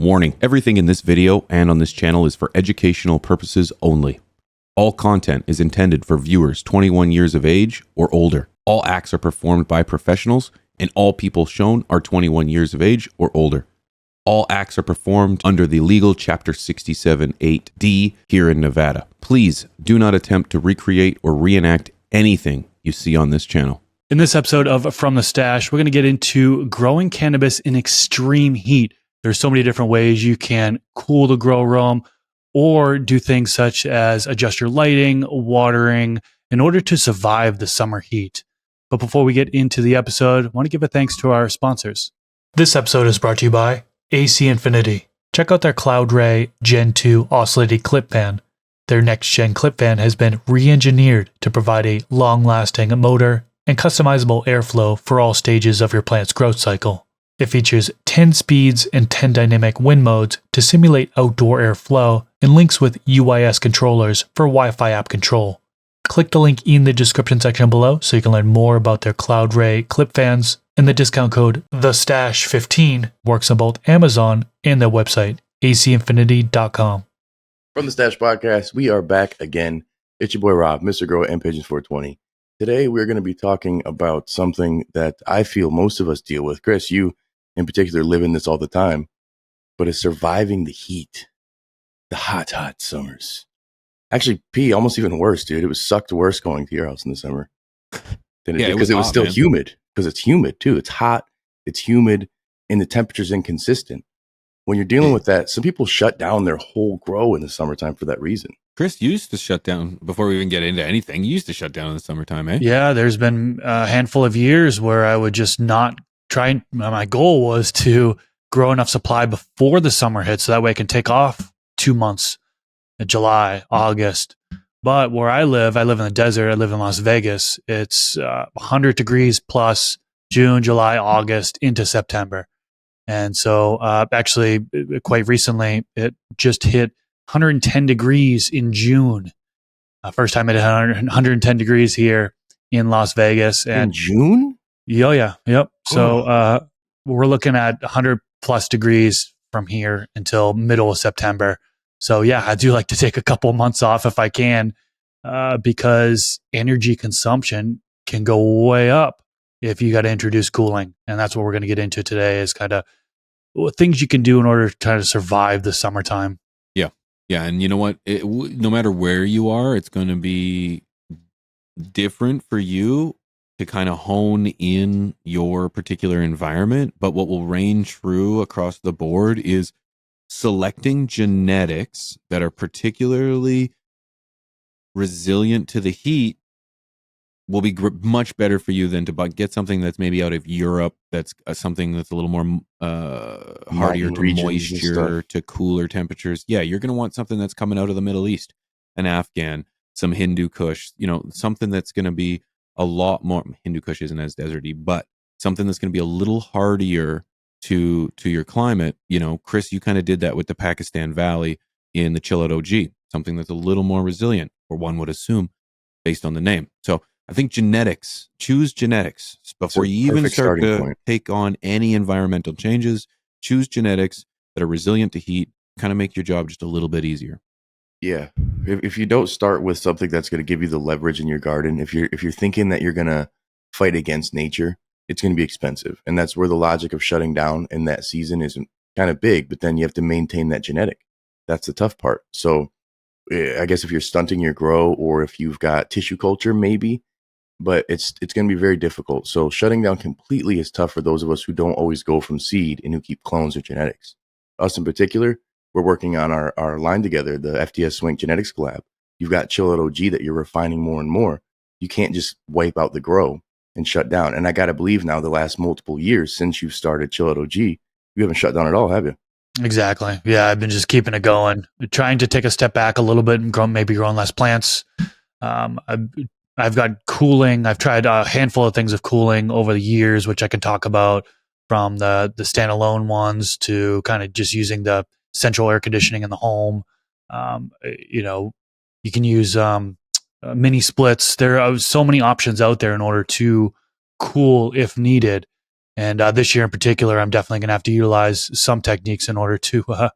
Warning, everything in this video and on this channel is for educational purposes only. All content is intended for viewers 21 years of age or older. All acts are performed by professionals, and all people shown are 21 years of age or older. All acts are performed under the legal Chapter 67(8)(d) here in Nevada. Please do not attempt to recreate or reenact anything you see on this channel. In this episode of From the Stash, we're going to get into growing cannabis in extreme heat. There's so many different ways you can cool the grow room or do things such as adjust your lighting, watering in order to survive the summer heat. But before we get into the episode, I want to give a thanks to our sponsors. This episode is brought to you by AC Infinity. Check out their Cloud Ray Gen 2 oscillating clip fan. Their next gen clip fan has been re-engineered to provide a long-lasting motor and customizable airflow for all stages of your plant's growth cycle. It features 10 speeds and 10 dynamic wind modes to simulate outdoor airflow and links with UIS controllers for Wi-Fi app control. Click the link in the description section below so you can learn more about their Cloud Ray clip fans, and the discount code THESTASH15 works on both Amazon and their website, acinfinity.com. From the Stash Podcast, we are back again. It's your boy Rob, Mr. Grow and Pigeons 420. Today, we're going to be talking about something that I feel most of us deal with. Chris, you in particular live in this all the time, but it's surviving the heat, the hot summers. Actually, almost even worse, dude. It was sucked worse going to your house in the summer than it did because it was still humid. Because it's humid too. It's hot, it's humid, and the temperature's inconsistent. When you're dealing with that, some people shut down their whole grow in the summertime for that reason. Chris, you used to shut down, before we even get into anything, you used to shut down in the summertime, eh? Yeah, there's been a handful of years where I would just not try. My goal was to grow enough supply before the summer hits so that way I can take off 2 months, July, August. But where I live in the desert. I live in Las Vegas. It's 100 degrees plus June, July, August into September. And so actually, quite recently, it just hit 110 degrees in June. First time it hit 110 degrees here in Las Vegas. And in June? Yep. So we're looking at 100 plus degrees from here until middle of September. So yeah, I do like to take a couple months off if I can, because energy consumption can go way up if you got to introduce cooling. And that's what we're going to get into today is kind of things you can do in order to try to survive the summertime. Yeah, and you know what? No matter where you are, it's going to be different for you to kind of hone in your particular environment. But what will reign true across the board is selecting genetics that are particularly resilient to the heat will be much better for you than to get something that's maybe out of Europe, that's something that's a little more hardier to moisture, to cooler temperatures. Yeah, you're going to want something that's coming out of the Middle East, an Afghan, some Hindu Kush, something that's going to be a lot more. Hindu Kush isn't as deserty, but something that's going to be a little hardier to your climate. Chris, you kind of did that with the Pakistan Valley in the Chill Out OG, something that's a little more resilient, or one would assume based on the name. So I think choose genetics before you even start to take on any environmental changes. Choose genetics that are resilient to heat, kind of make your job just a little bit easier. Yeah. If you don't start with something that's going to give you the leverage in your garden, if you're thinking that you're going to fight against nature, it's going to be expensive. And that's where the logic of shutting down in that season is kind of big, but then you have to maintain that genetic. That's the tough part. So I guess if you're stunting your grow, or if you've got tissue culture, maybe, but it's going to be very difficult. So shutting down completely is tough for those of us who don't always go from seed and who keep clones or genetics. Us in particular, we're working on our line together, the FTS Swink Genetics Collab. You've got Chill Out OG that you're refining more and more. You can't just wipe out the grow and shut down. And I got to believe now the last multiple years since you've started Chill Out OG, you haven't shut down at all, have you? Exactly. Yeah, I've been just keeping it going, trying to take a step back a little bit and maybe growing less plants. I've got cooling. I've tried a handful of things of cooling over the years, which I can talk about, from the standalone ones to kind of just using the central air conditioning in the home. You can use mini splits. There are so many options out there in order to cool if needed. And this year in particular, I'm definitely going to have to utilize some techniques in order to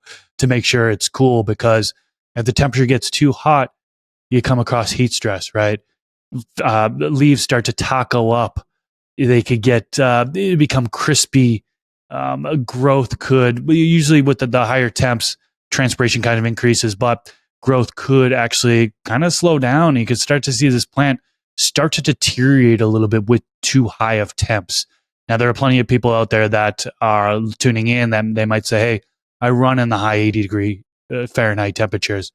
make sure it's cool, because if the temperature gets too hot, you come across heat stress, right? Leaves start to taco up. They could they become crispy. Growth could, usually with the higher temps, transpiration kind of increases, but growth could actually kind of slow down. You could start to see this plant start to deteriorate a little bit with too high of temps. Now, there are plenty of people out there that are tuning in that they might say, hey, I run in the high 80-degree Fahrenheit temperatures.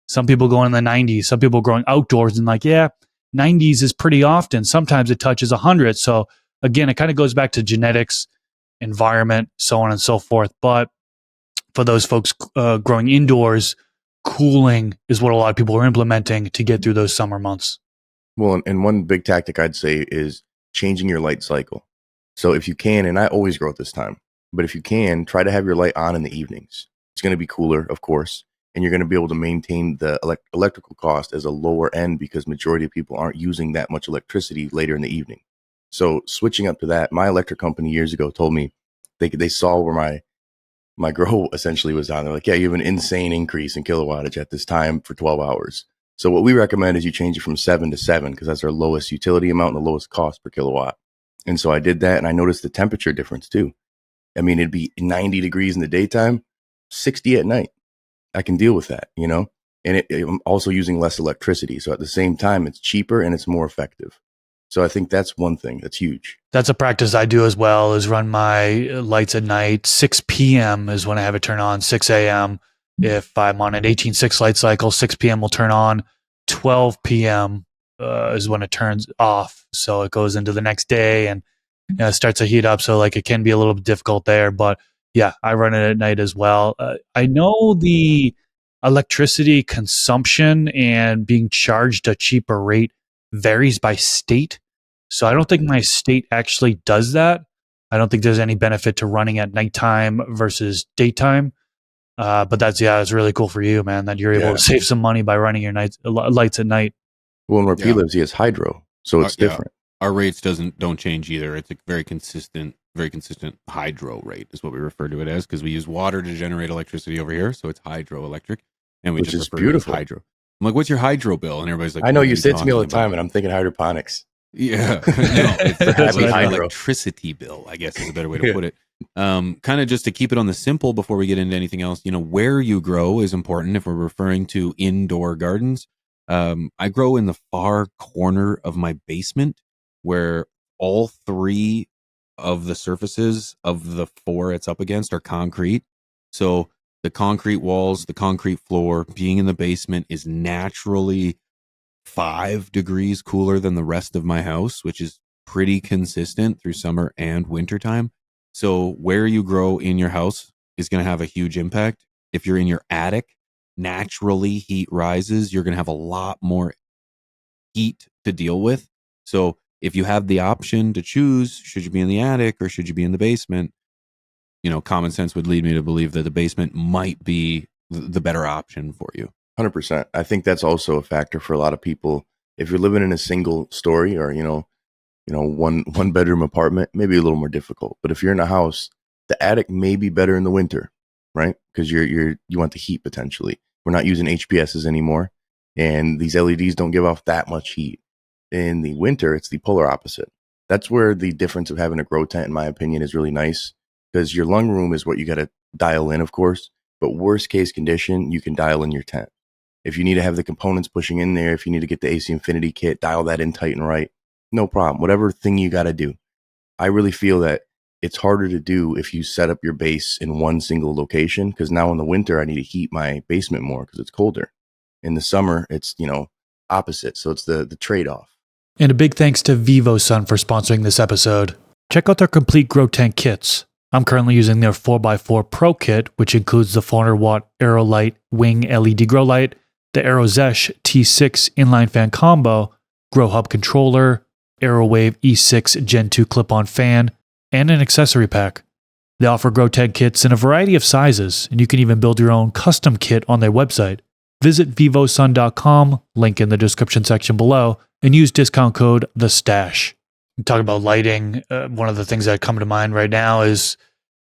Some people go in the 90s. Some people growing outdoors and like, yeah, 90s is pretty often. Sometimes it touches 100. So again, it kind of goes back to genetics, environment, so on and so forth. But for those folks growing indoors, cooling is what a lot of people are implementing to get through those summer months. Well, and one big tactic I'd say is changing your light cycle. So if you can, and I always grow at this time, but if you can, try to have your light on in the evenings. It's going to be cooler, of course, and you're going to be able to maintain the electrical cost as a lower end, because majority of people aren't using that much electricity later in the evening. So switching up to that, my electric company years ago told me they saw where my grow essentially was on. They're like, yeah, you have an insane increase in kilowattage at this time for 12 hours. So what we recommend is you change it from 7 to 7, because that's our lowest utility amount and the lowest cost per kilowatt. And so I did that, and I noticed the temperature difference too. I mean, it'd be 90 degrees in the daytime, 60 at night. I can deal with that, and I'm also using less electricity. So at the same time, it's cheaper and it's more effective. So I think that's one thing that's huge. That's a practice I do as well, is run my lights at night. 6 p.m. is when I have it turn on, 6 a.m. If I'm on an 18/6 light cycle, 6 p.m. will turn on. 12 p.m. Is when it turns off. So it goes into the next day and starts to heat up. So like it can be a little bit difficult there. But yeah, I run it at night as well. I know the electricity consumption and being charged a cheaper rate varies by state. So I don't think my state actually does that. I don't think there's any benefit to running at nighttime versus daytime. But it's really cool for you, man, that you're able to save some money by running your lights at night. Well, and where P lives, he has hydro, so it's different. Our rates don't change either. It's a very consistent hydro rate is what we refer to it as, because we use water to generate electricity over here, so it's hydroelectric, and we Which just is refer to it as beautiful. hydro. I'm like, what's your hydro bill? And everybody's like, I know what you are say it to me all the talking about? time, and I'm thinking hydroponics. Yeah, no, it's Happy an hydro. electricity bill, I guess is a better way to put it. Kind of just to keep it on the simple before we get into anything else, where you grow is important if we're referring to indoor gardens. I grow in the far corner of my basement, where all 3 of the surfaces of the 4 it's up against are concrete. So the concrete walls, the concrete floor, being in the basement is naturally 5 degrees cooler than the rest of my house, which is pretty consistent through summer and wintertime. So where you grow in your house is going to have a huge impact. If you're in your attic, naturally heat rises. You're going to have a lot more heat to deal with. So if you have the option to choose, should you be in the attic or should you be in the basement? Common sense would lead me to believe that the basement might be the better option for you. 100%. I think that's also a factor for a lot of people. If you're living in a single story or, one bedroom apartment, maybe a little more difficult. But if you're in a house, the attic may be better in the winter, right? Because you want the heat potentially. We're not using HPSs anymore, and these LEDs don't give off that much heat. In the winter, it's the polar opposite. That's where the difference of having a grow tent, in my opinion, is really nice, because your lung room is what you got to dial in, of course. But worst case condition, you can dial in your tent. If you need to have the components pushing in there, if you need to get the AC Infinity kit, dial that in tight and right, no problem. Whatever thing you got to do. I really feel that it's harder to do if you set up your base in one single location, because now in the winter, I need to heat my basement more because it's colder. In the summer, it's, opposite. So it's the trade-off. And a big thanks to VivoSun for sponsoring this episode. Check out their complete grow tent kits. I'm currently using their 4x4 Pro kit, which includes the 400-watt Aerolite Wing LED grow light, the AeroZesh T6 inline fan combo, Grow Hub controller, AeroWave E6 Gen 2 clip-on fan, and an accessory pack. They offer grow tent kits in a variety of sizes, and you can even build your own custom kit on their website. Visit vivosun.com, link in the description section below, and use discount code THESTASH. Talk about lighting. One of the things that come to mind right now is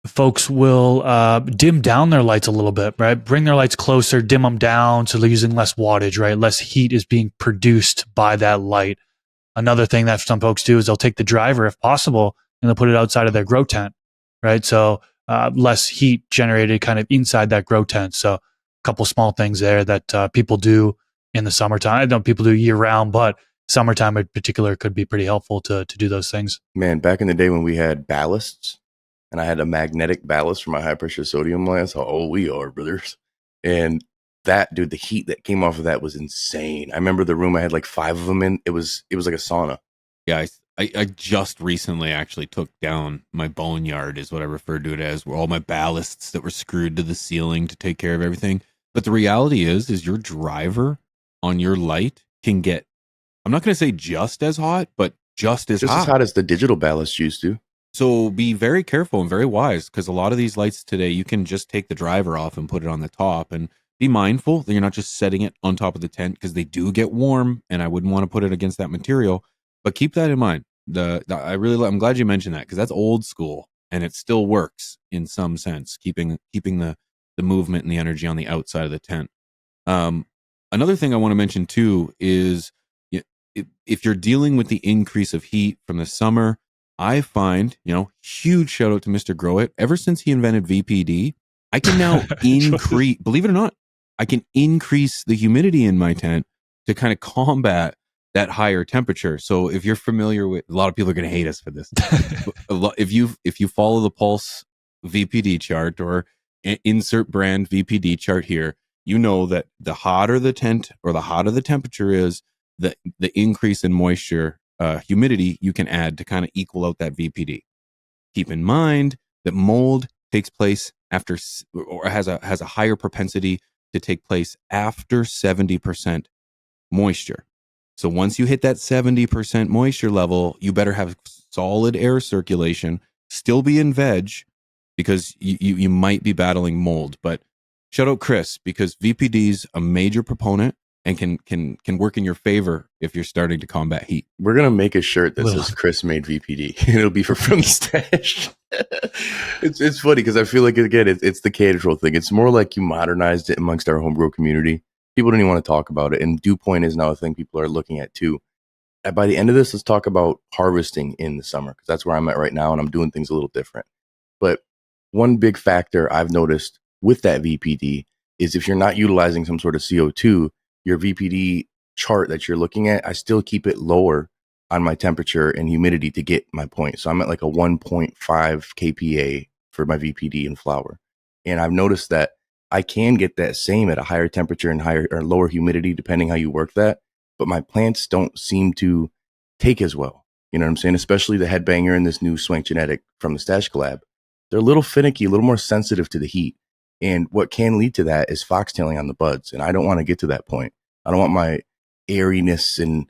folks will dim down their lights a little bit, right? Bring their lights closer, dim them down so they're using less wattage, right? Less heat is being produced by that light. Another thing that some folks do is they'll take the driver, if possible, and they'll put it outside of their grow tent, right? So less heat generated kind of inside that grow tent. So a couple small things there that people do in the summertime. I know people do year round, but summertime in particular could be pretty helpful to do those things. Man, back in the day when we had ballasts, and I had a magnetic ballast for my high pressure sodium lamps. How old we are, brothers. And that, dude, the heat that came off of that was insane. I remember the room I had like 5 of them in. It was like a sauna. Yeah, I just recently actually took down my boneyard, is what I referred to it as, where all my ballasts that were screwed to the ceiling to take care of everything. But the reality is your driver on your light can get, I'm not going to say just as hot, but just as hot as the digital ballast used to. So be very careful and very wise, because a lot of these lights today, you can just take the driver off and put it on the top, and be mindful that you're not just setting it on top of the tent, because they do get warm and I wouldn't want to put it against that material. But keep that in mind. I'm glad you mentioned that, because that's old school and it still works in some sense, keeping the movement and the energy on the outside of the tent. Another thing I want to mention too is, if you're dealing with the increase of heat from the summer, I find, huge shout out to Mr. Grow It. Ever since he invented VPD, I can now increase, believe it or not, I can increase the humidity in my tent to kind of combat that higher temperature. So if you're familiar with, a lot of people are going to hate us for this. If you follow the Pulse VPD chart, or insert brand VPD chart here, you know that the hotter the tent or the hotter the temperature is, the increase in moisture, humidity you can add to kind of equal out that VPD. Keep in mind that mold takes place after, or has a higher propensity to take place after 70% moisture. So once you hit that 70% moisture level, you better have solid air circulation, still be in veg, because you might be battling mold. But shout out Chris, because VPD's a major proponent and can work in your favor if you're starting to combat heat. We're gonna make a shirt that says Chris made VPD. It'll be from the stash. It's funny because I feel like, again, it's the Caterpillar thing. It's more like you modernized it amongst our homegrown community. People don't even want to talk about it, and dew point is now a thing people are looking at too. By the end of this, let's talk about harvesting in the summer, because that's where I'm at right now, and I'm doing things a little different. But one big factor I've noticed with that VPD is if you're not utilizing some sort of CO2, your VPD chart that you're looking at, I still keep it lower on my temperature and humidity to get my point. So I'm at like a 1.5 kPa for my VPD in flower. And I've noticed that I can get that same at a higher temperature and higher or lower humidity, depending how you work that. But my plants don't seem to take as well. You know what I'm saying? Especially the headbanger and this new Swank genetic from the Stash Collab. They're a little finicky, a little more sensitive to the heat. And what can lead to that is foxtailing on the buds. And I don't want to get to that point. I don't want my airiness and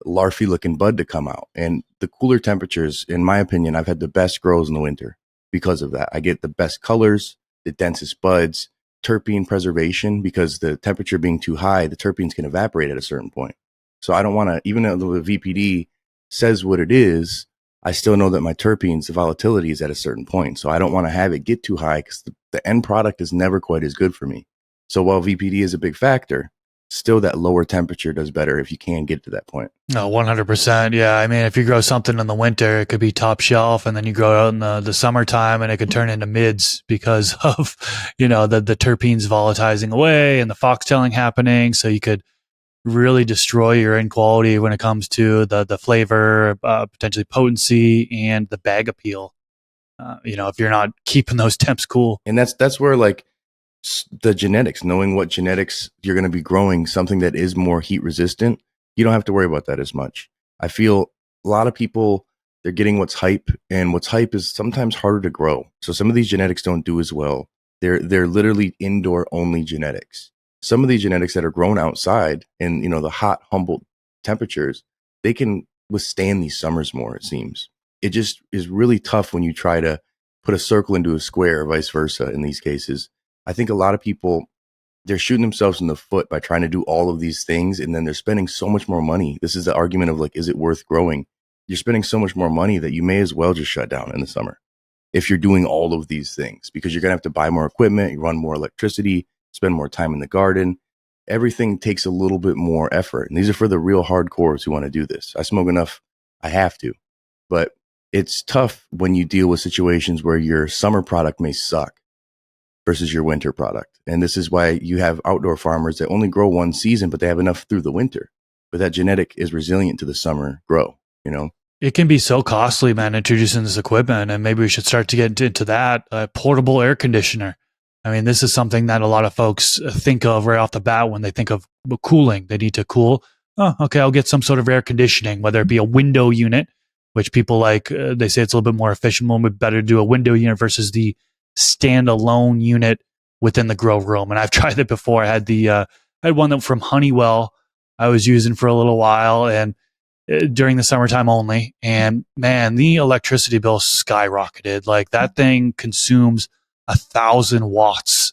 larfy looking bud to come out. And the cooler temperatures, in my opinion, I've had the best grows in the winter because of that. I get the best colors, the densest buds, terpene preservation, because the temperature being too high, the terpenes can evaporate at a certain point. So I don't want to, even though the VPD says what it is, I still know that my terpenes, the volatility is at a certain point. So I don't want to have it get too high, because the end product is never quite as good for me. So while VPD is a big factor, still that lower temperature does better if you can get to that point. No, 100%. Yeah. I mean, if you grow something in the winter, it could be top shelf, and then you grow out in the summertime and it could turn into mids because of, the terpenes volatilizing away and the foxtailing happening. So you could really destroy your end quality when it comes to the flavor, potentially potency, and the bag appeal. If you're not keeping those temps cool. And that's where, like, the genetics, knowing what genetics you're going to be growing, something that is more heat resistant, you don't have to worry about that as much. I feel a lot of people, they're getting what's hype, and what's hype is sometimes harder to grow. So some of these genetics don't do as well. They're literally indoor only genetics. Some of these genetics that are grown outside in, the hot Humboldt temperatures, they can withstand these summers more, it seems. It just is really tough when you try to put a circle into a square, or vice versa in these cases. I think a lot of people, they're shooting themselves in the foot by trying to do all of these things, and then they're spending so much more money. This is the argument of, like, is it worth growing? you're spending so much more money that you may as well just shut down in the summer if you're doing all of these things, because you're going to have to buy more equipment, you run more electricity, spend more time in the garden. Everything takes a little bit more effort. And these are for the real hardcores who want to do this. I smoke enough, I have to. But it's tough when you deal with situations where your summer product may suck versus your winter product. And this is why you have outdoor farmers that only grow one season, but they have enough through the winter. But that genetic is resilient to the summer grow, you know? It can be so costly, man, introducing this equipment, and maybe we should start to get into that. A portable air conditioner. I mean, this is something that a lot of folks think of right off the bat when they think of cooling. They need to cool. Oh, okay, I'll get some sort of air conditioning, whether it be a window unit, which people like, they say it's a little bit more efficient, a little bit better to do a window unit versus the standalone unit within the grow room. And I've tried it before. I had one that from Honeywell I was using for a little while, and during the summertime only. And man, the electricity bill skyrocketed. Like that thing consumes 1,000 watts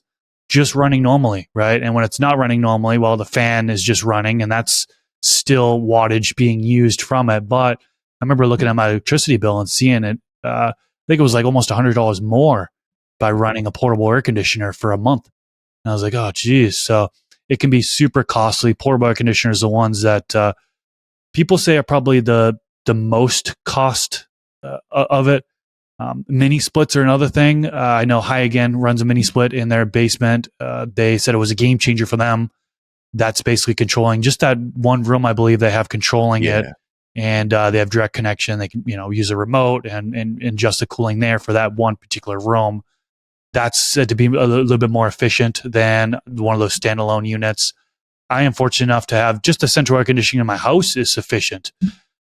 just running normally, right? And when it's not running normally, well, the fan is just running, and that's still wattage being used from it. But I remember looking at my electricity bill and seeing it. I think it was like almost $100 more by running a portable air conditioner for a month. And I was like, oh, geez. So it can be super costly. Portable air conditioners are the ones that people say are probably the most cost of it. Mini splits are another thing. I know High Again runs a mini split in their basement. They said it was a game changer for them. That's basically controlling just that one room. I believe they have controlling it, and they have direct connection. They can use a remote and adjust the cooling there for that one particular room. That's said to be a little bit more efficient than one of those standalone units. I am fortunate enough to have just the central air conditioning in my house is sufficient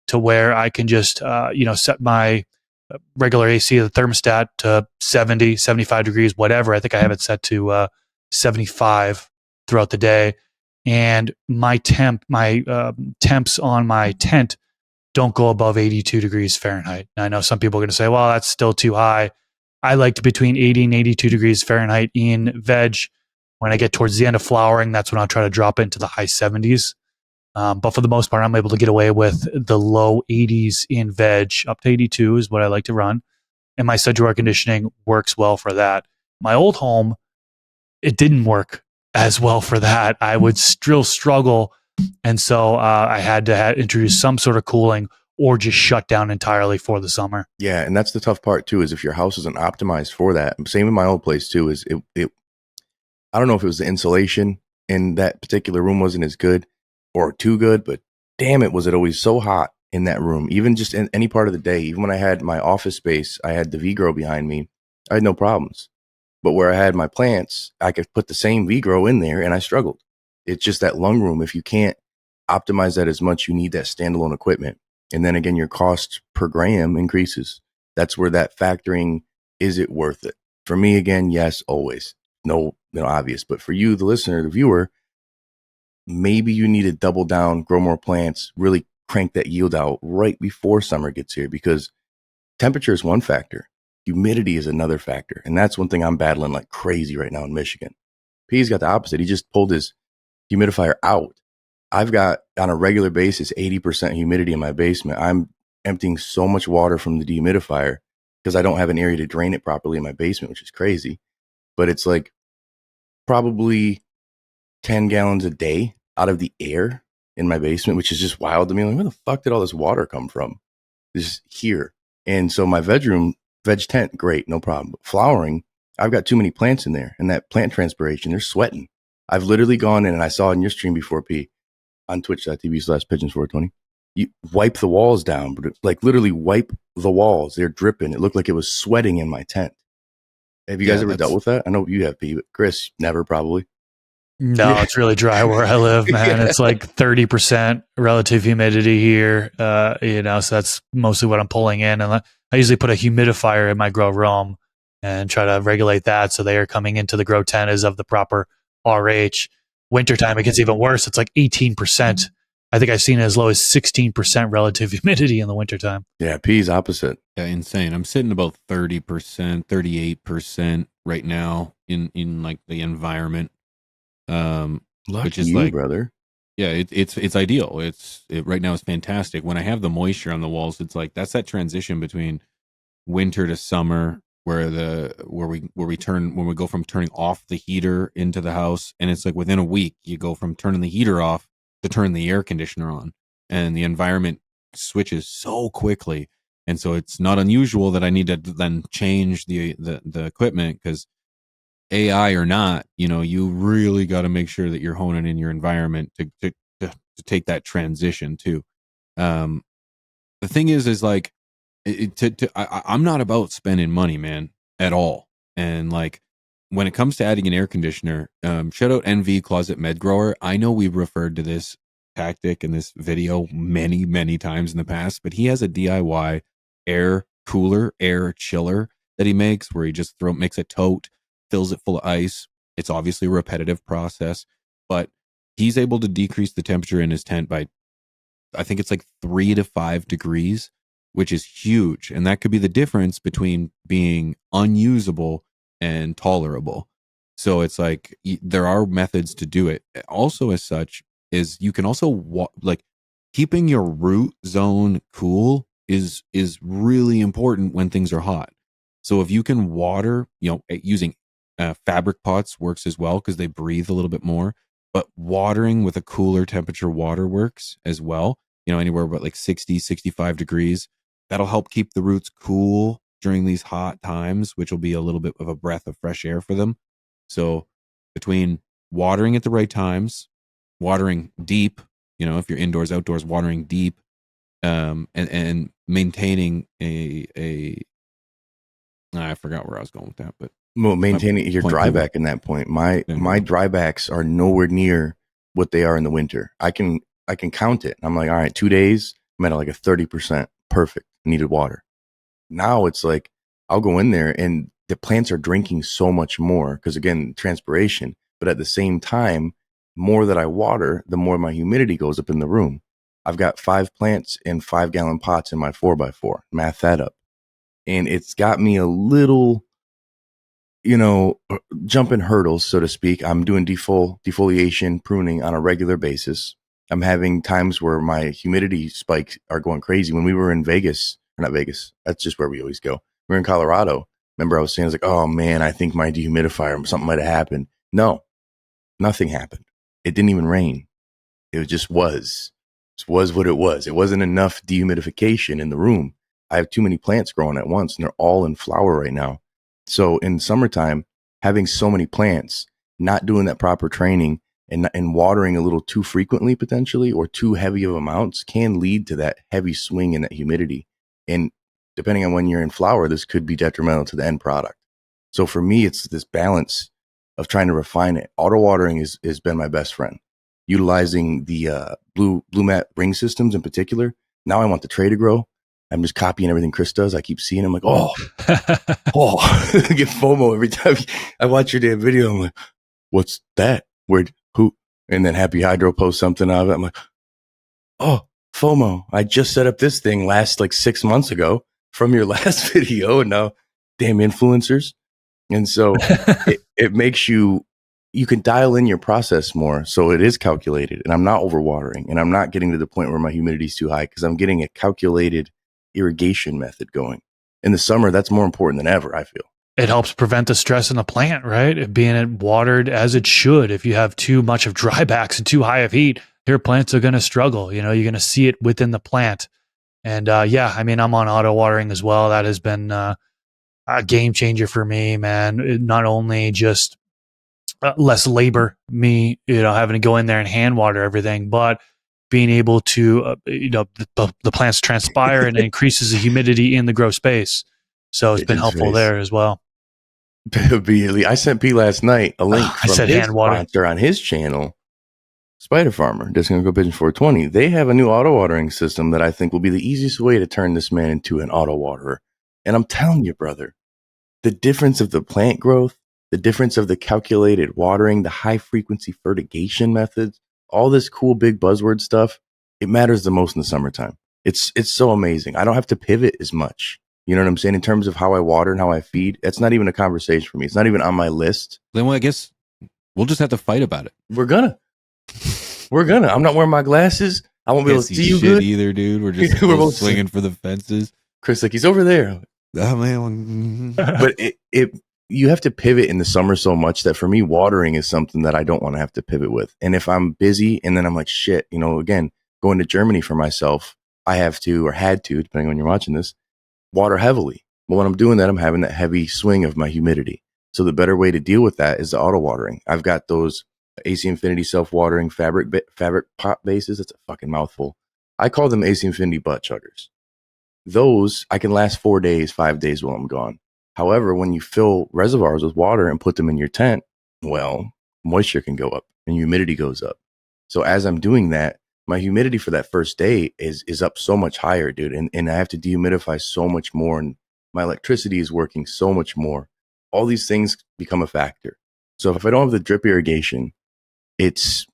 to where I can just, set my regular AC, the thermostat, to 70, 75 degrees, whatever. I think I have it set to 75 throughout the day. And my temps on my tent don't go above 82 degrees Fahrenheit. And I know some people are going to say, well, that's still too high. I liked between 80 and 82 degrees Fahrenheit in veg. When I get towards the end of flowering, that's when I'll try to drop into the high 70s. But for the most part, I'm able to get away with the low 80s in veg. Up to 82 is what I like to run. And my central air conditioning works well for that. My old home, it didn't work as well for that. I would still struggle. And so I had to introduce some sort of cooling or just shut down entirely for the summer. Yeah, and that's the tough part too, is if your house isn't optimized for that. Same in my old place too, is it I don't know if it was the insulation in that particular room wasn't as good or too good, but damn it, was it always so hot in that room, even just in any part of the day. Even when I had my office space, I had the V-Grow behind me, I had no problems. But where I had my plants, I could put the same V-Grow in there and I struggled. It's just that lung room. If you can't optimize that as much, you need that standalone equipment. And then again, your cost per gram increases. That's where that factoring, is it worth it? For me, again, yes, always. No, obvious. But for you, the listener, the viewer, maybe you need to double down, grow more plants, really crank that yield out right before summer gets here, because temperature is one factor. Humidity is another factor. And that's one thing I'm battling like crazy right now in Michigan. P's got the opposite. He just pulled his humidifier out. I've got on a regular basis 80% humidity in my basement. I'm emptying so much water from the dehumidifier because I don't have an area to drain it properly in my basement, which is crazy. But it's like probably 10 gallons a day out of the air in my basement, which is just wild to me. Like, where the fuck did all this water come from? Just here. And so my veg tent, great, no problem. But flowering, I've got too many plants in there, and that plant transpiration, they're sweating. I've literally gone in, and I saw in your stream before, P, on twitch.tv/pigeons420. You wipe the walls down, but like literally wipe the walls. They're dripping. It looked like it was sweating in my tent. Have you guys ever dealt with that? I know you have, P, but Chris, never probably. No, It's really dry where I live, man. Yeah. It's like 30% relative humidity here. So that's mostly what I'm pulling in. And I usually put a humidifier in my grow room and try to regulate that so the air coming into the grow tent is of the proper RH. Wintertime, it gets even worse. It's like 18%. I think I've seen it as low as 16% relative humidity in the wintertime. Yeah, P's opposite. Yeah, insane. I'm sitting about 30%, 38% right now in like the environment. Lucky which is you, like, brother. Yeah, it's ideal. Right now it's fantastic. When I have the moisture on the walls, it's like that's that transition between winter to summer where we turn when we go from turning off the heater into the house, and it's like within a week you go from turning the heater off to turning the air conditioner on, and the environment switches so quickly. And so it's not unusual that I need to then change the equipment, because AI or not, you really got to make sure that you're honing in your environment to take that transition too. Um, the thing is like, I'm not about spending money, man, at all. And like, when it comes to adding an air conditioner, shout out NV Closet Med Grower. I know we've referred to this tactic in this video many, many times in the past, but he has a DIY air cooler, air chiller that he makes, where he just makes a tote, fills it full of ice. It's obviously a repetitive process, but he's able to decrease the temperature in his tent by, I think it's like 3 to 5 degrees, which is huge. And that could be the difference between being unusable and tolerable. So it's like there are methods to do it. Also, as such, is you can also like keeping your root zone cool is really important when things are hot. So if you can water, using fabric pots works as well, because they breathe a little bit more. But watering with a cooler temperature water works as well, anywhere but like 60, 65 degrees. That'll help keep the roots cool during these hot times, which will be a little bit of a breath of fresh air for them. So between watering at the right times, watering deep, if you're indoors, outdoors, watering deep, and maintaining I forgot where I was going with that, but Well, maintaining your point dryback in that point. My drybacks are nowhere near what they are in the winter. I can count it. I'm like, all right, 2 days, I'm at like a 30%. Perfect. Needed water. Now it's like I'll go in there and the plants are drinking so much more because, again, transpiration. But at the same time, more that I water, the more my humidity goes up in the room. I've got 5 plants in 5-gallon pots in my 4x4. Math that up. And it's got me a little, jumping hurdles, so to speak. I'm doing defoliation, pruning on a regular basis. I'm having times where my humidity spikes are going crazy. When we were in Vegas, or not Vegas, that's just where we always go. We're in Colorado. Remember, I was saying, I was like, oh man, I think my dehumidifier, something might have happened. No, nothing happened. It didn't even rain. It just was. It was what it was. It wasn't enough dehumidification in the room. I have too many plants growing at once, and they're all in flower right now. So in summertime, having so many plants, not doing that proper training, and watering a little too frequently potentially, or too heavy of amounts, can lead to that heavy swing in that humidity. And depending on when you're in flower, this could be detrimental to the end product. So for me, it's this balance of trying to refine it. Auto watering has been my best friend. Utilizing the blue mat ring systems in particular. Now I want the tray to grow. I'm just copying everything Chris does. I keep seeing him like, oh, I get FOMO every time I watch your damn video. I'm like, what's that? Who? And then Happy Hydro posts something of it. I'm like, oh, FOMO. I just set up this thing like 6 months ago from your last video, and now damn influencers. And so it makes you can dial in your process more. So it is calculated, and I'm not overwatering, and I'm not getting to the point where my humidity is too high, because I'm getting a calculated irrigation method going. In the summer, that's more important than ever, I feel. It helps prevent the stress in the plant, right? It being watered as it should. If you have too much of drybacks and too high of heat, your plants are going to struggle. You're going to see it within the plant. And I'm on auto watering as well. That has been a game changer for me, man. It not only just less labor, me, having to go in there and hand water everything, but being able to, the plants transpire and it increases the humidity in the grow space. So it's been helpful there as well. I sent P last night a link from his sponsor on his channel, Spider Farmer, Just Gonna Go Pigeons 420. They have a new auto watering system that I think will be the easiest way to turn this man into an auto waterer. And I'm telling you, brother, the difference of the plant growth, the difference of the calculated watering, the high frequency fertigation methods, all this cool big buzzword stuff, it matters the most in the summertime. It's so amazing. I don't have to pivot as much. You know what I'm saying? In terms of how I water and how I feed, that's not even a conversation for me. It's not even on my list. Then I guess we'll just have to fight about it. We're gonna. I'm not wearing my glasses. I won't be able Can't to see see you shit good. either, dude. We're just We're both both swinging for the fences. Chris, like, he's over there. Oh, man. But you have to pivot in the summer so much that for me, watering is something that I don't want to have to pivot with. And if I'm busy and then I'm like, shit, again, going to Germany for myself, I have to, or had to, depending on when you're watching this, water heavily. But when I'm doing that, I'm having that heavy swing of my humidity. So the better way to deal with that is the auto watering. I've got those AC Infinity self-watering fabric pot bases. That's a fucking mouthful. I call them AC Infinity butt chuggers. Those I can last 4 days, 5 days while I'm gone. However, when you fill reservoirs with water and put them in your tent, well, moisture can go up and humidity goes up. So as I'm doing that, my humidity for that first day is up so much higher, dude. And I have to dehumidify so much more. And my electricity is working so much more. All these things become a factor. So if I don't have the drip irrigation, it's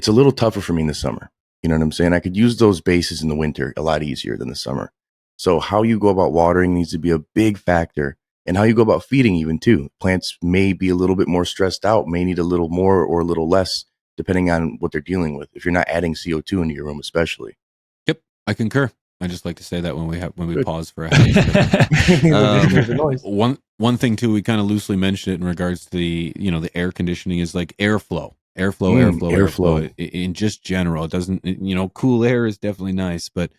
a little tougher for me in the summer. You know what I'm saying? I could use those bases in the winter a lot easier than the summer. So how you go about watering needs to be a big factor, and how you go about feeding even too. Plants may be a little bit more stressed out, may need a little more or a little less, depending on what they're dealing with. If you're not adding CO2 into your room, especially. Yep, I concur. I just like to say that when we Good. pause for a half. Noise. One thing too, we kind of loosely mentioned it in regards to the air conditioning is like airflow. In just general. It doesn't, cool air is definitely nice, but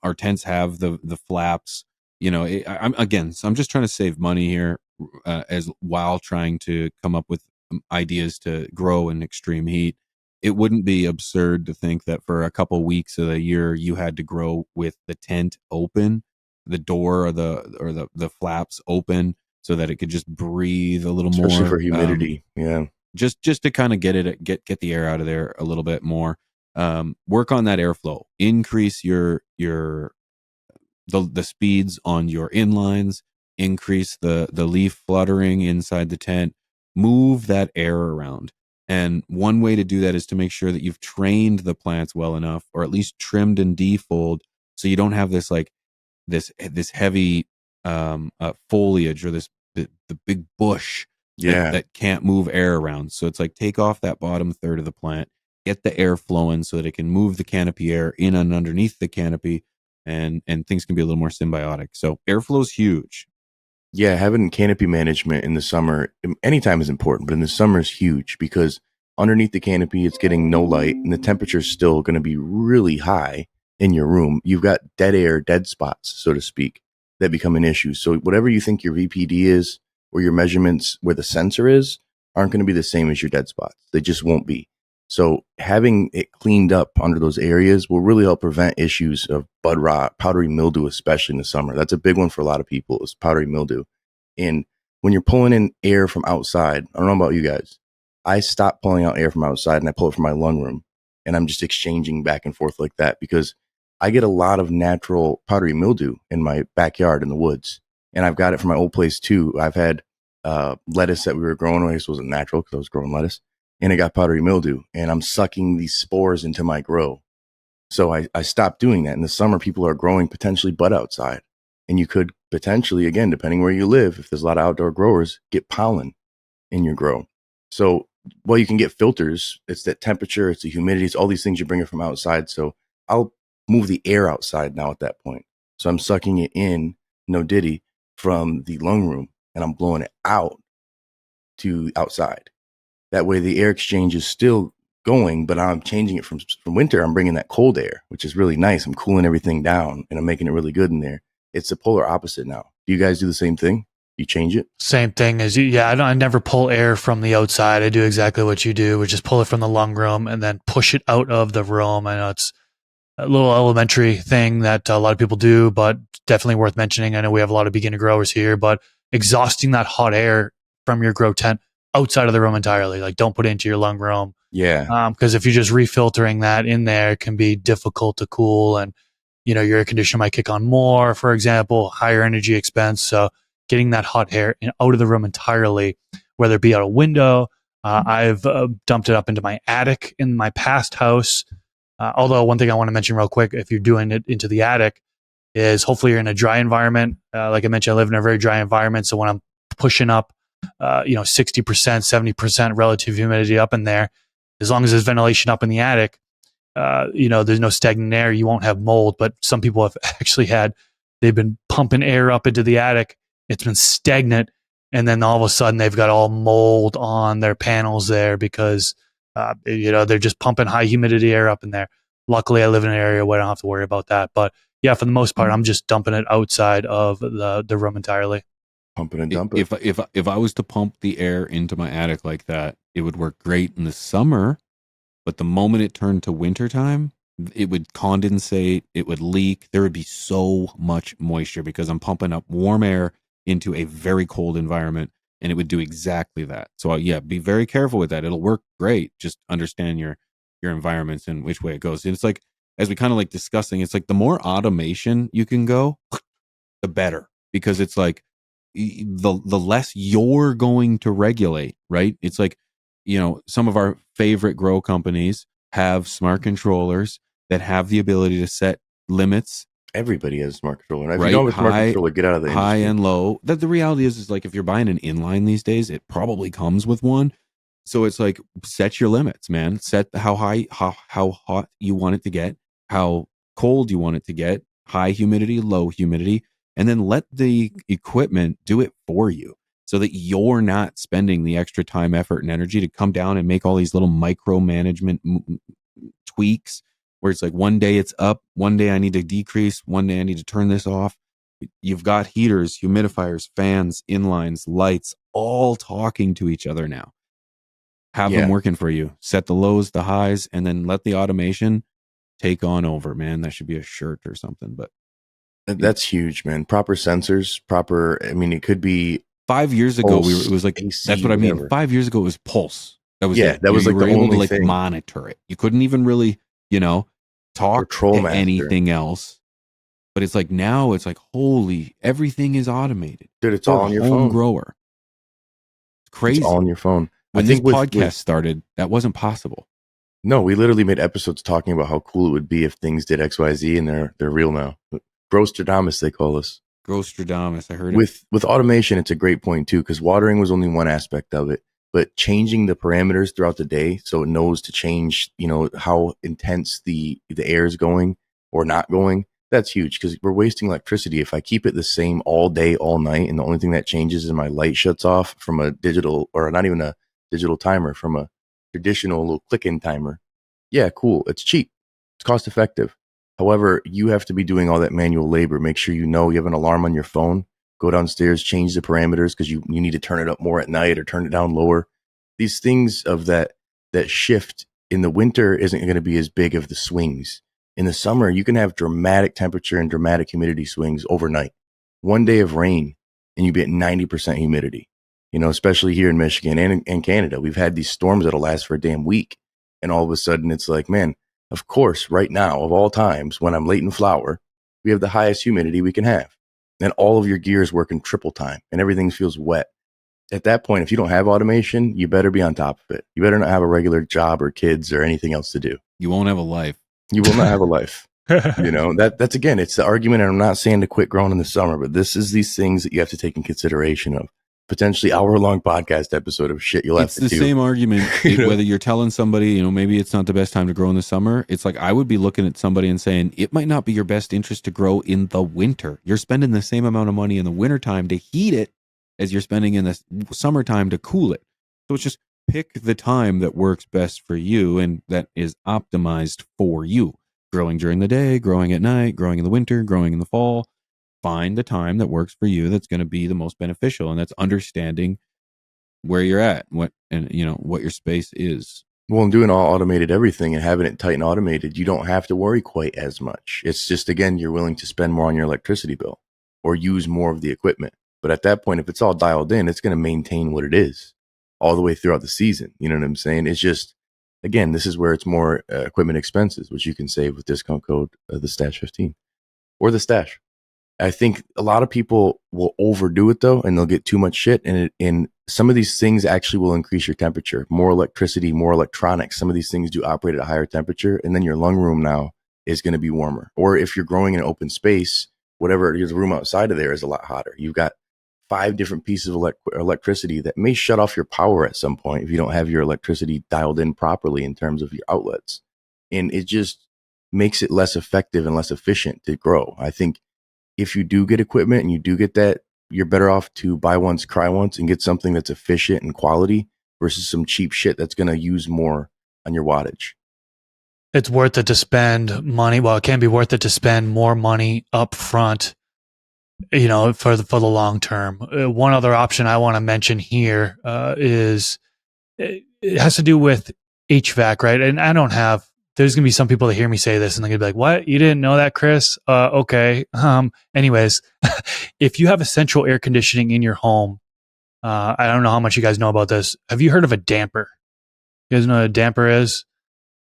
our tents have the flaps. So I'm just trying to save money here, as while trying to come up with ideas to grow in extreme heat. It wouldn't be absurd to think that for a couple weeks of the year you had to grow with the tent open, the door or the flaps open, so that it could just breathe a little Especially more for humidity. Yeah. just to kind of get the air out of there a little bit more. Work on that airflow, increase the speeds on your inlines, increase the leaf fluttering inside the tent, move that air around. And one way to do that is to make sure that you've trained the plants well enough, or at least trimmed and defold, so you don't have this like this heavy foliage, or the big bush Yeah. that can't move air around. So it's like, take off that bottom third of the plant, get the air flowing so that it can move the canopy air in and underneath the canopy, and things can be a little more symbiotic. So airflow is huge. Yeah, having canopy management in the summer, anytime is important, but in the summer is huge because underneath the canopy, it's getting no light and the temperature is still going to be really high in your room. You've got dead air, dead spots, so to speak, that become an issue. So whatever you think your VPD is, or your measurements where the sensor is, aren't going to be the same as your dead spots. They just won't be. So having it cleaned up under those areas will really help prevent issues of bud rot, powdery mildew, especially in the summer. That's a big one for a lot of people, is powdery mildew. And when you're pulling in air from outside, I don't know about you guys, I stop pulling out air from outside and I pull it from my lung room, and I'm just exchanging back and forth like that because I get a lot of natural powdery mildew in my backyard in the woods. And I've got it from my old place too. I've had lettuce that we were growing. I guess it wasn't natural because I was growing lettuce, and it got powdery mildew, and I'm sucking these spores into my grow. So I stopped doing that. In the summer, people are growing potentially bud outside, and you could potentially, again, depending where you live, if there's a lot of outdoor growers, get pollen in your grow. So while you can get filters, it's that temperature, it's the humidity, it's all these things you're bringing from outside. So I'll move the air outside now at that point. So I'm sucking it in, no diddy, from the lung room, and I'm blowing it out to outside. That way the air exchange is still going, but I'm changing it from winter. I'm bringing that cold air, which is really nice. I'm cooling everything down and I'm making it really good in there. It's the polar opposite now. Do you guys do the same thing? You change it? Same thing as you. Yeah, I never pull air from the outside. I do exactly what you do, which is pull it from the lung room and then push it out of the room. I know it's a little elementary thing that a lot of people do, but definitely worth mentioning. I know we have a lot of beginner growers here, but exhausting that hot air from your grow tent outside of the room entirely. Like, don't put it into your lung room. Yeah. Because if you're just refiltering that in there, it can be difficult to cool, and your air conditioner might kick on more, for example, higher energy expense. So getting that hot air out of the room entirely, whether it be out a window. I've dumped it up into my attic in my past house. Although one thing I want to mention real quick, if you're doing it into the attic, is hopefully you're in a dry environment. Like I mentioned, I live in a very dry environment. So when I'm pushing up, 60%, 70% relative humidity up in there, as long as there's ventilation up in the attic, there's no stagnant air. You won't have mold. But some people have actually they've been pumping air up into the attic. It's been stagnant. And then all of a sudden they've got all mold on their panels there because, they're just pumping high humidity air up in there. Luckily, I live in an area where I don't have to worry about that. But yeah, for the most part, I'm just dumping it outside of the room entirely. Pumping and dumping. If I was to pump the air into my attic like that, it would work great in the summer. But the moment it turned to wintertime, it would condensate, it would leak. There would be so much moisture because I'm pumping up warm air into a very cold environment, and it would do exactly that. So yeah, be very careful with that. It'll work great. Just understand your environments and which way it goes. And it's like, as we kind of like discussing, it's like the more automation you can go, the better, because it's like the less you're going to regulate, right? It's like, some of our favorite grow companies have smart controllers that have the ability to set limits. Everybody has a smart controller. If right? you don't have a smart controller, get out of the high industry. and low. That the reality is like if you're buying an inline these days, it probably comes with one. So it's like, set your limits, man. Set how high, how hot you want it to get, how cold you want it to get, high humidity, low humidity, and then let the equipment do it for you so that you're not spending the extra time, effort, and energy to come down and make all these little micromanagement tweaks where it's like one day it's up, one day I need to decrease, one day I need to turn this off. You've got heaters, humidifiers, fans, inlines, lights, all talking to each other now. Have them working for you. Set the lows, the highs, and then let the automation take on over, man. That should be a shirt or something. But that's huge, man. Proper sensors, it could be 5 years ago. It was like, AC, that's what whatever. I mean. 5 years ago, it was pulse. That was it. That was you like were the able only to like thing. monitor it. You couldn't even really, talk to anything else. But it's like now it's like, holy, everything is automated. Dude, it's all on your phone. Grower. It's crazy. It's all on your phone. When this podcast started, that wasn't possible. No, we literally made episodes talking about how cool it would be if things did XYZ, and they're real now. Grosstradamus, they call us. Grosstradamus, I heard it. With automation, it's a great point too, because watering was only one aspect of it. But changing the parameters throughout the day so it knows to change, how intense the air is going or not going, that's huge because we're wasting electricity. If I keep it the same all day, all night, and the only thing that changes is my light shuts off from a digital, or not even a digital timer, from a traditional little click-in timer. Yeah, cool. It's cheap. It's cost effective. However, you have to be doing all that manual labor. Make sure you have an alarm on your phone. Go downstairs, change the parameters because you need to turn it up more at night or turn it down lower. These things of that shift in the winter isn't going to be as big of the swings. In the summer, you can have dramatic temperature and dramatic humidity swings overnight. One day of rain and you get 90% humidity, especially here in Michigan and Canada. We've had these storms that'll last for a damn week. And all of a sudden it's like, man, of course, right now of all times when I'm late in flower, we have the highest humidity we can have. And all of your gear is working triple time and everything feels wet. At that point, if you don't have automation, you better be on top of it. You better not have a regular job or kids or anything else to do. You won't have a life. You will not have a life. That's again, it's the argument. And I'm not saying to quit growing in the summer, but this is these things that you have to take in consideration of. Potentially hour-long podcast episode of shit you'll have to do. It's the same argument, whether you're telling somebody, maybe it's not the best time to grow in the summer. It's like, I would be looking at somebody and saying, it might not be your best interest to grow in the winter. You're spending the same amount of money in the wintertime to heat it as you're spending in the summertime to cool it. So it's just pick the time that works best for you and that is optimized for you. Growing during the day, growing at night, growing in the winter, growing in the fall. Find the time that works for you that's going to be the most beneficial, and that's understanding where you're at, what your space is. Well, and doing all automated everything and having it tight and automated, you don't have to worry quite as much. It's just, again, you're willing to spend more on your electricity bill or use more of the equipment. But at that point, if it's all dialed in, it's going to maintain what it is all the way throughout the season. You know what I'm saying? It's just, again, this is where it's more equipment expenses, which you can save with discount code the Stash 15 or the Stash. I think a lot of people will overdo it though, and they'll get too much shit. And some of these things actually will increase your temperature. More electricity, more electronics. Some of these things do operate at a higher temperature, and then your lung room now is going to be warmer. Or if you're growing in an open space, whatever, the room outside of there is a lot hotter. You've got 5 different pieces of electricity that may shut off your power at some point if you don't have your electricity dialed in properly in terms of your outlets. And it just makes it less effective and less efficient to grow. I think if you do get equipment and you do get that, you're better off to buy once, cry once, and get something that's efficient and quality versus some cheap shit that's going to use more on your wattage. It's worth it to spend money. Well, it can be worth it to spend more money up front, for the long term. One other option I want to mention here is it has to do with HVAC, right? And there's going to be some people that hear me say this and they're going to be like, what? You didn't know that, Chris? Okay. Anyways, if you have a central air conditioning in your home, I don't know how much you guys know about this. Have you heard of a damper? You guys know what a damper is?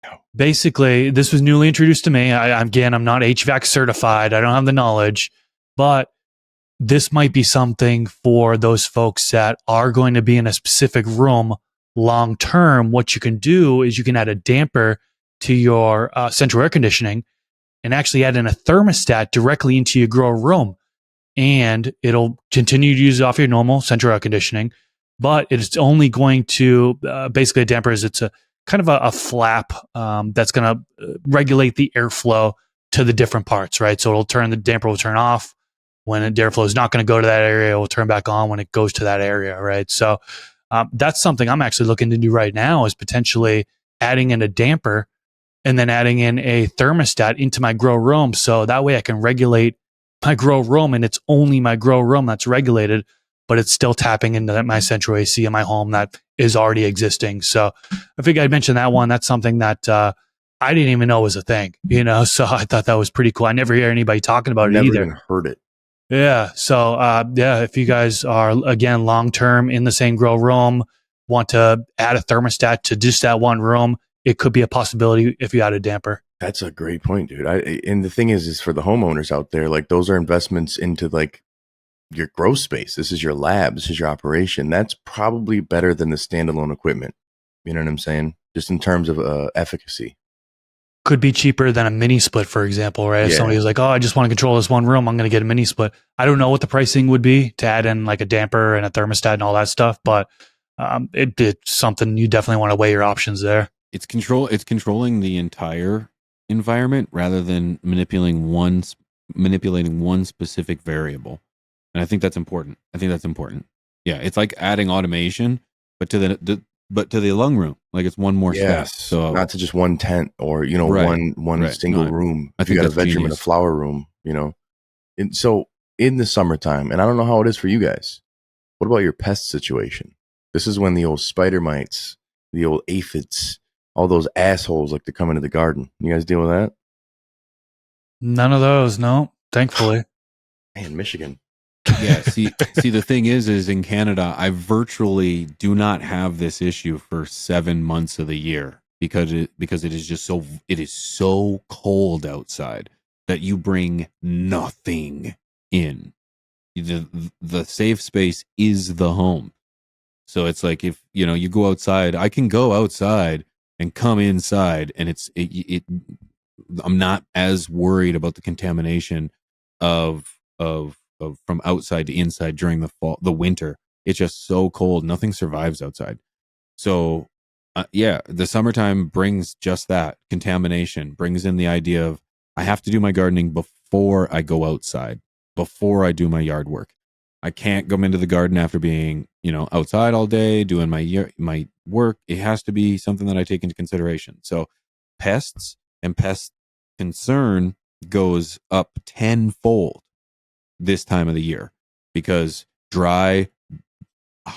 No. Basically, this was newly introduced to me. I'm not HVAC certified. I don't have the knowledge, but this might be something for those folks that are going to be in a specific room long term. What you can do is you can add a damper to your central air conditioning and actually add in a thermostat directly into your grow room. And it'll continue to use off your normal central air conditioning, but it's only going to basically a damper is it's a kind of a flap that's going to regulate the airflow to the different parts, right? So the damper will turn off when the airflow is not going to go to that area. It will turn back on when it goes to that area, right? So that's something I'm actually looking to do right now is potentially adding in a damper and then adding in a thermostat into my grow room. So that way I can regulate my grow room and it's only my grow room that's regulated, but it's still tapping into my central AC in my home that is already existing. So I figured I'd mention that one. That's something that I didn't even know was a thing, so I thought that was pretty cool. I never hear anybody talking about it either. Never even heard it. Yeah. So, if you guys are, again, long-term in the same grow room, want to add a thermostat to just that one room, it could be a possibility if you add a damper. That's a great point, dude. And the thing is for the homeowners out there, like those are investments into like your grow space. This is your lab. This is your operation. That's probably better than the standalone equipment. You know what I'm saying? Just in terms of efficacy. Could be cheaper than a mini split, for example, right? If somebody was like, oh, I just want to control this one room, I'm going to get a mini split. I don't know what the pricing would be to add in like a damper and a thermostat and all that stuff, but it's something you definitely want to weigh your options there. It's controlling the entire environment rather than manipulating one specific variable. And I think that's important. Yeah, it's like adding automation, but to the lung room, like it's one more step. So not to just one tent or one single room. If you got a bedroom and a flower room, And so in the summertime, and I don't know how it is for you guys. What about your pest situation? This is when the old spider mites, the old aphids, all those assholes like to come into the garden. You guys deal with that? None of those, no. Thankfully. Man, Michigan. Yeah, see, the thing is in Canada, I virtually do not have this issue for 7 months of the year because it is so cold outside that you bring nothing in. The safe space is the home. So it's like if you go outside, I can go outside and come inside, and I'm not as worried about the contamination of from outside to inside during the winter. It's just so cold. Nothing survives outside. So the summertime brings just that contamination, brings in the idea of I have to do my gardening before I go outside, before I do my yard work. I can't go into the garden after being, outside all day doing my work. It has to be something that I take into consideration. So pests and pest concern goes up tenfold this time of the year because dry,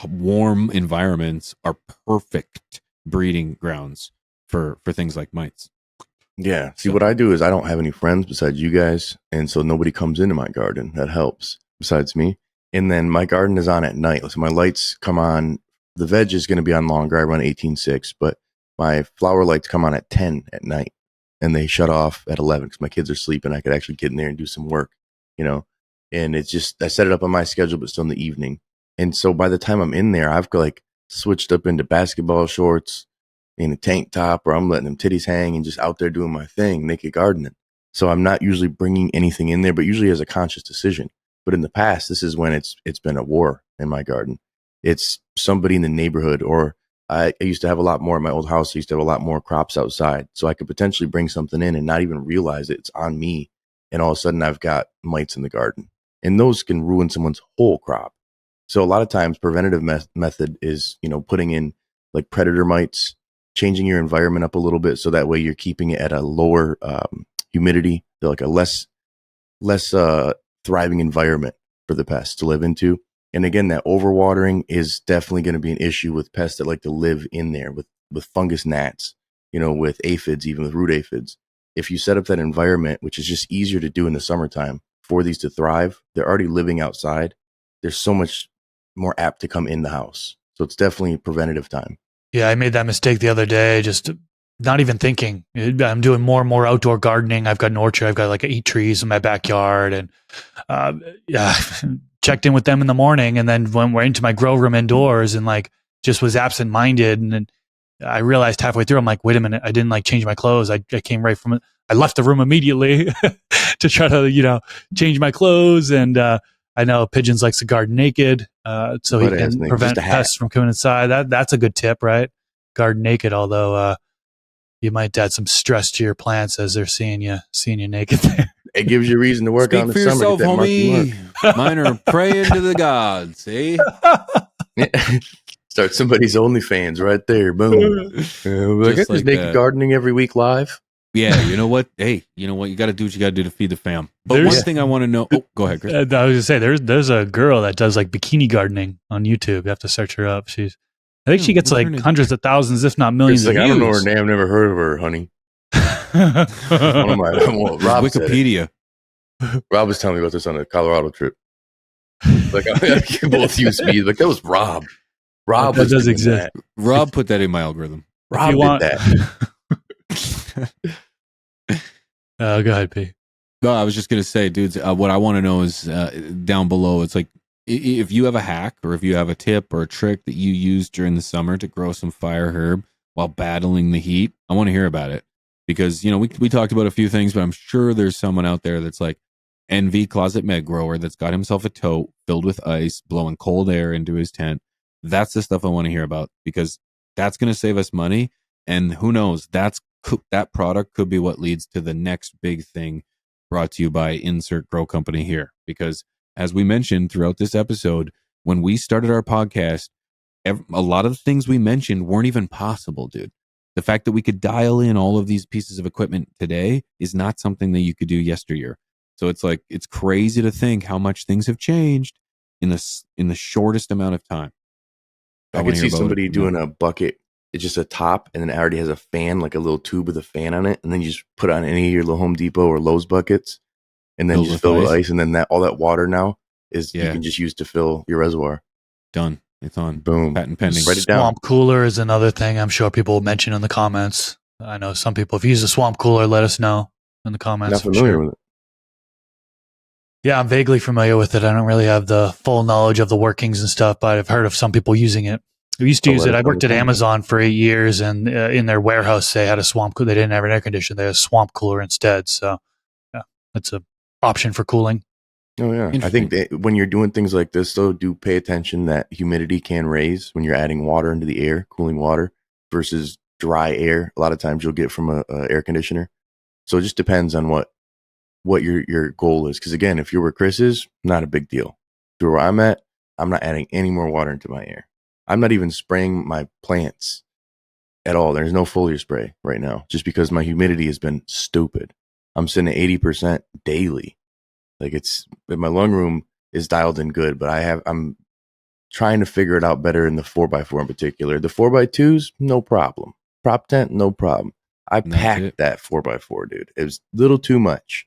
warm environments are perfect breeding grounds for things like mites. Yeah. See, what I do is I don't have any friends besides you guys. And so nobody comes into my garden. That helps besides me. And then my garden is on at night. So my lights come on. The veg is going to be on longer. I run 18.6, but my flower lights come on at 10 at night and they shut off at 11 because my kids are sleeping. I could actually get in there and do some work, and it's just, I set it up on my schedule, but still in the evening. And so by the time I'm in there, I've like switched up into basketball shorts in a tank top, or I'm letting them titties hang and just out there doing my thing, naked gardening. So I'm not usually bringing anything in there, but usually as a conscious decision. But in the past, this is when it's been a war in my garden. It's somebody in the neighborhood, or I used to have a lot more at my old house. I used to have a lot more crops outside. So I could potentially bring something in and not even realize it's on me. And all of a sudden I've got mites in the garden, and those can ruin someone's whole crop. So a lot of times preventative method is, putting in like predator mites, changing your environment up a little bit. So that way you're keeping it at a lower humidity, like a less thriving environment for the pests to live into. And again, that overwatering is definitely going to be an issue with pests that like to live in there with fungus gnats, with aphids, even with root aphids. If you set up that environment, which is just easier to do in the summertime for these to thrive, they're already living outside. They're so much more apt to come in the house. So it's definitely preventative time. Yeah, I made that mistake the other day, just not even thinking. I'm doing more and more outdoor gardening. I've got an orchard. I've got like 8 trees in my backyard, and yeah, checked in with them in the morning, and then when we're into my grow room indoors, and like just was absent-minded, and then I realized halfway through, I'm like, wait a minute, I didn't like change my clothes. I came right from it. I left the room immediately to try to change my clothes, and I know Pigeons likes to garden naked, so he can prevent pests from coming inside. That's a good tip, right? Garden naked, although you might add some stress to your plants as they're seeing you naked there. It gives you a reason to work Speak on the for summer. Yourself, homie. Mine are praying to the gods, eh? Start somebody's OnlyFans right there. Boom. I guess naked gardening every week live. Yeah, you know what? Hey, you know what? You got to do what you got to do to feed the fam. But one thing I want to know. Oh, go ahead, Chris. I was going to say, there's a girl that does like bikini gardening on YouTube. You have to search her up. I think she gets like hundreds of thousands, if not millions. Like, of views. I don't know her name. I've never heard of her, honey. One of my Rob Wikipedia. Rob was telling me about this on a Colorado trip. Like, I can both use speed. Like, that was Rob. Rob that does exist. That. Rob put that in my algorithm. Rob did that. Go ahead, P. No, I was just gonna say, dudes. What I want to know is down below. It's like if you have a hack or if you have a tip or a trick that you use during the summer to grow some fire herb while battling the heat. I want to hear about it because we talked about a few things, but I'm sure there's someone out there that's like NV Closet Med Grower that's got himself a tote filled with ice, blowing cold air into his tent. That's the stuff I want to hear about because that's going to save us money. And who knows, that product could be what leads to the next big thing brought to you by Insert Grow Company here. Because as we mentioned throughout this episode, when we started our podcast, a lot of the things we mentioned weren't even possible, dude. The fact that we could dial in all of these pieces of equipment today is not something that you could do yesteryear. So it's crazy to think how much things have changed in the shortest amount of time. I could see somebody doing a bucket. It's just a top, and then it already has a fan, like a little tube with a fan on it, and then you just put it on any of your little Home Depot or Lowe's buckets, and then you just fill it with ice, and then all that water now you can just use to fill your reservoir. Done. It's on. Boom. Patent pending. Write it down. Swamp cooler is another thing I'm sure people will mention in the comments. I know some people, if you use a swamp cooler, let us know in the comments. Not familiar with it. Yeah, I'm vaguely familiar with it. I don't really have the full knowledge of the workings and stuff, but I've heard of some people using it. We used to use it. I worked at Amazon for 8 years, and in their warehouse, they had a swamp cooler. They didn't have an air conditioner. They had a swamp cooler instead. So, yeah, that's an option for cooling. Oh, yeah. I think when you're doing things like this, though, do pay attention that humidity can raise when you're adding water into the air, cooling water, versus dry air. A lot of times you'll get from a air conditioner. So it just depends on what your goal is. Because, again, if you're where Chris is, not a big deal. If you're where I'm at, I'm not adding any more water into my air. I'm not even spraying my plants at all. There's no foliar spray right now just because my humidity has been stupid. I'm sitting at 80% daily. Like my lung room is dialed in good, but I'm trying to figure it out better in the 4x4 in particular. The 4x2s, no problem. Prop tent, no problem. I packed that 4x4, dude. It was a little too much.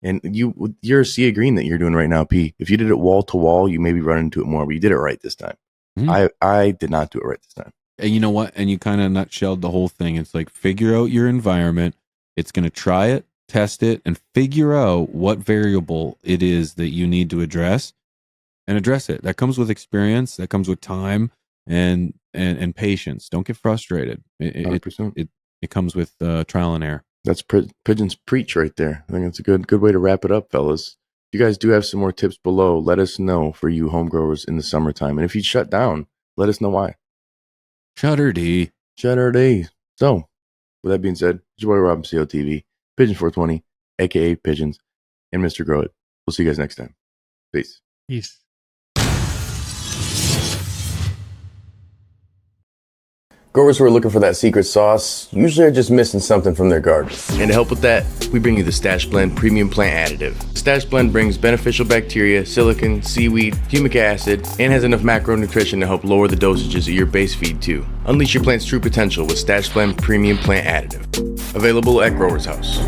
And you're a sea of green that you're doing right now, P. If you did it wall to wall, you maybe run into it more, but you did it right this time. Mm-hmm. I did not do it right this time. And you know what? And you kind of nutshelled the whole thing. It's like figure out your environment. It's going to try it, test it, and figure out what variable it is that you need to address and address it. That comes with experience. That comes with time and patience. Don't get frustrated. It comes with trial and error. That's Pigeons preach right there. I think it's a good way to wrap it up, fellas. you guys do have some more tips below, let us know for you home growers in the summertime. And if you shut down, let us know why. Shutter D. Shutter D. So, with that being said, it's your boy Rob, CLtv, Pigeon 420, aka Pigeons, and Mr. Grow It. We'll see you guys next time. Peace. Peace. Growers who are looking for that secret sauce usually are just missing something from their garden. And to help with that, we bring you the Stash Blend Premium Plant Additive. Stash Blend brings beneficial bacteria, silicon, seaweed, humic acid, and has enough macronutrition to help lower the dosages of your base feed too. Unleash your plant's true potential with Stash Blend Premium Plant Additive. Available at Growers House.